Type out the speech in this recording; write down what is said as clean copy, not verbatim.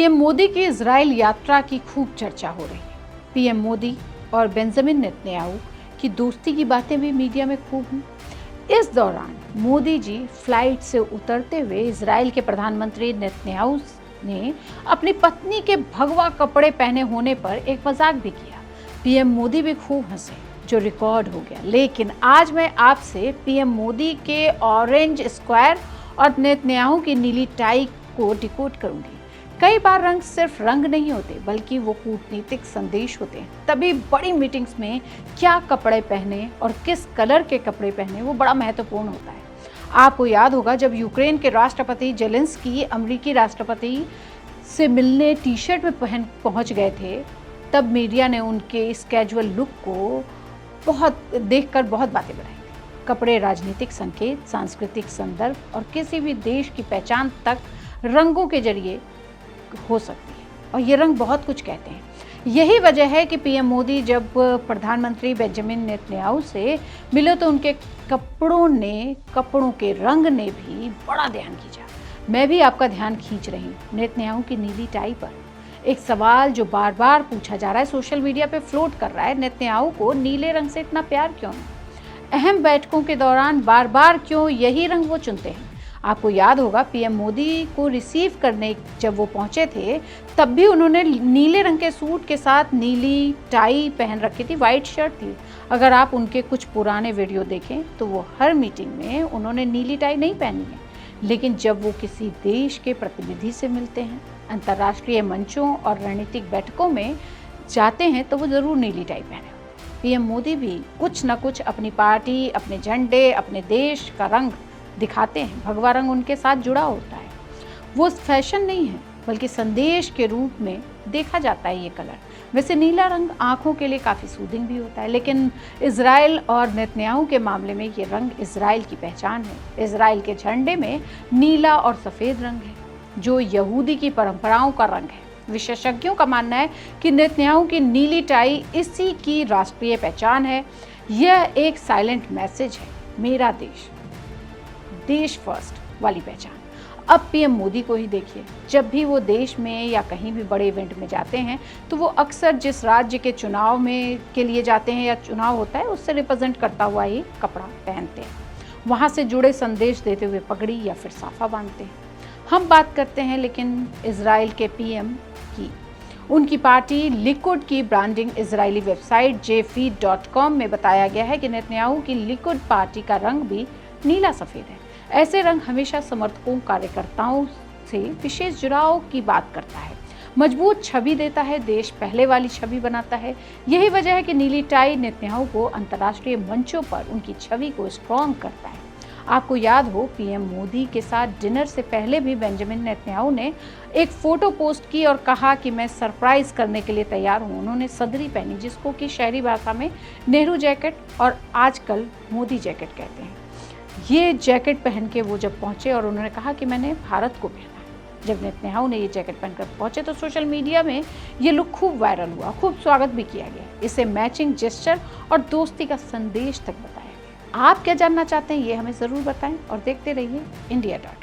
PM Modi की Israel यात्रा की खूब चर्चा हो रही है। पीएम मोदी और बेंजामिन नेतन्याहू की दोस्ती की बातें भी मीडिया में खूब हुई। इस दौरान मोदी जी फ्लाइट से उतरते हुए इजराइल के प्रधानमंत्री नेतन्याहू ने अपनी पत्नी के भगवा कपड़े पहने होने पर एक मजाक भी किया। पीएम मोदी भी खूब हंसे, जो रिकॉर्ड हो गया। लेकिन आज मैं आपसे पीएम मोदी के ऑरेंज स्क्वायर और नेतन्याहू की नीली टाई को डिकोड करूंगी। कई बार रंग सिर्फ रंग नहीं होते, बल्कि वो कूटनीतिक संदेश होते हैं। तभी बड़ी मीटिंग्स में क्या कपड़े पहने और किस कलर के कपड़े पहने वो बड़ा महत्वपूर्ण होता है। आपको याद होगा जब यूक्रेन के राष्ट्रपति जेलेंस्की अमेरिकी राष्ट्रपति से मिलने टी शर्ट में पहुंच गए थे, तब मीडिया ने उनके इस कैजुअल लुक को देखकर बहुत बातें बनाई थी। कपड़े राजनीतिक संकेत, सांस्कृतिक संदर्भ और किसी भी देश की पहचान तक रंगों के जरिए हो सकती है, और ये रंग बहुत कुछ कहते हैं। यही वजह है कि पीएम मोदी जब प्रधानमंत्री बेंजामिन नेतन्याहू से मिले तो उनके कपड़ों के रंग ने भी बड़ा ध्यान खींचा। मैं भी आपका ध्यान खींच रही हूँ नेतन्याहू की नीली टाई पर। एक सवाल जो बार बार पूछा जा रहा है, सोशल मीडिया पे फ्लोट कर रहा है, नेतन्याहू को नीले रंग से इतना प्यार क्यों है? अहम बैठकों के दौरान बार बार क्यों यही रंग वो चुनते हैं? आपको याद होगा पीएम मोदी को रिसीव करने जब वो पहुंचे थे, तब भी उन्होंने नीले रंग के सूट के साथ नीली टाई पहन रखी थी, वाइट शर्ट थी। अगर आप उनके कुछ पुराने वीडियो देखें तो वो हर मीटिंग में उन्होंने नीली टाई नहीं पहनी है। लेकिन जब वो किसी देश के प्रतिनिधि से मिलते हैं, अंतर्राष्ट्रीय मंचों और रणनीतिक बैठकों में जाते हैं, तो वो ज़रूर नीली टाई पहने। पीएम मोदी भी कुछ न कुछ अपनी पार्टी, अपने झंडे, अपने देश का रंग दिखाते हैं। भगवा रंग उनके साथ जुड़ा होता है। वो फैशन नहीं है, बल्कि संदेश के रूप में देखा जाता है ये कलर। वैसे नीला रंग आंखों के लिए काफ़ी सूदिंग भी होता है, लेकिन इजराइल और नेतन्याहू के मामले में ये रंग इजराइल की पहचान है। इजराइल के झंडे में नीला और सफ़ेद रंग है, जो यहूदी की परंपराओं का रंग है। विशेषज्ञों का मानना है कि नेतन्याहू की नीली टाई इसी की राष्ट्रीय पहचान है। यह एक साइलेंट मैसेज है, मेरा देश, देश फर्स्ट वाली पहचान। अब पीएम मोदी को ही देखिए, जब भी वो देश में या कहीं भी बड़े इवेंट में जाते हैं, तो वो अक्सर जिस राज्य के चुनाव में के लिए जाते हैं या चुनाव होता है, उससे रिप्रेजेंट करता हुआ ही कपड़ा पहनते हैं। वहाँ से जुड़े संदेश देते हुए पगड़ी या फिर साफा बांधते हैं। हम बात करते हैं लेकिन इजराइल के पीएम की। उनकी पार्टी लिकुड की ब्रांडिंग इजरायली वेबसाइट jfeed.com में बताया गया है कि नेतन्याहू की लिकुड पार्टी का रंग भी नीला सफ़ेद है। ऐसे रंग हमेशा समर्थकों, कार्यकर्ताओं से विशेष जुड़ाव की बात करता है, मजबूत छवि देता है, देश पहले वाली छवि बनाता है। यही वजह है कि नीली टाई नेतन्याहू को अंतर्राष्ट्रीय मंचों पर उनकी छवि को स्ट्रॉन्ग करता है। आपको याद हो पीएम मोदी के साथ डिनर से पहले भी बेंजामिन नेतन्याहू ने एक फ़ोटो पोस्ट की और कहा कि मैं सरप्राइज़ करने के लिए तैयार हूँ। उन्होंने सदरी पहनी, जिसको कि शहरी भाषा में नेहरू जैकेट और आजकल मोदी जैकेट कहते हैं। ये जैकेट पहन के वो जब पहुंचे और उन्होंने कहा कि मैंने भारत को पहना है। जब नेतन्याहू ने ये जैकेट पहनकर पहुंचे तो सोशल मीडिया में ये लुक खूब वायरल हुआ, खूब स्वागत भी किया गया। इसे मैचिंग जेस्चर और दोस्ती का संदेश तक बताया गया। आप क्या जानना चाहते हैं ये हमें ज़रूर बताएं और देखते रहिए इंडिया डॉट।